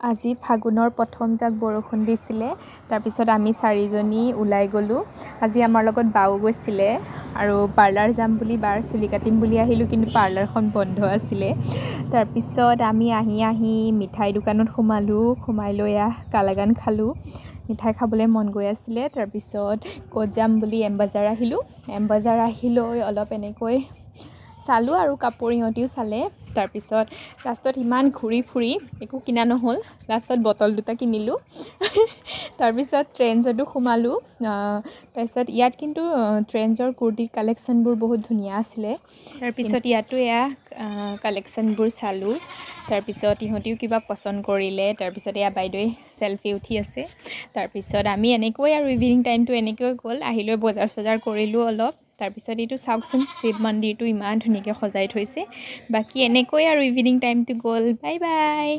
আজি ফাগুনৰ প্ৰথম জাক বৰষুণ দিছিলে। তাৰপিছত আমি চাৰিজনী ওলাই গ'লোঁ। আজি আমাৰ লগত বাও গৈছিলে আৰু পাৰ্লাৰ যাম বুলি বাৰ চুলি কাটিম বুলি আহিলোঁ, কিন্তু পাৰ্লাৰখন বন্ধ আছিলে। তাৰপিছত আমি আহি মিঠাই দোকানত সোমাই লৈ কালাগান খালোঁ। মিঠাই খাবলৈ মন গৈ আছিলে। তাৰপিছত ক'ত যাম বুলি এম বজাৰ আহিলোঁ। এম বজাৰ আহি লৈ অলপ এনেকৈ চালোঁ আৰু কাপোৰ ইহঁতিও চালে। তাৰপিছত লাষ্টত ইমান ঘূৰি ফুৰি একো কিনা নহ'ল। লাষ্টত বটল দুটা কিনিলোঁ। তাৰপিছত ট্ৰেণ্ডছতো সোমালোঁ। তাৰপিছত ইয়াত কিন্তু ট্ৰেণ্ডছৰ কুৰ্তি কালেকশ্যনবোৰ বহুত ধুনীয়া আছিলে। তাৰপিছত ইয়াতো কালেকশ্যনবোৰ চালোঁ। তাৰপিছত ইহঁতিও কিবা পচন্দ কৰিলে। তাৰপিছত বাইদেৱে চেলফি উঠি আছে। তাৰপিছত আমি এনেকৈ আৰু ইভিনিং টাইমটো এনেকৈ গ'ল। আহি লৈ বজাৰ চজাৰ কৰিলোঁ অলপ। তাৰপিছত এইটো চাওকচোন, শিৱ মন্দিৰটো ইমান ধুনীয়াকৈ সজাই থৈছে। বাকী এনেকৈ আৰু ইভিনিং টাইমটো গ'ল। Bye bye.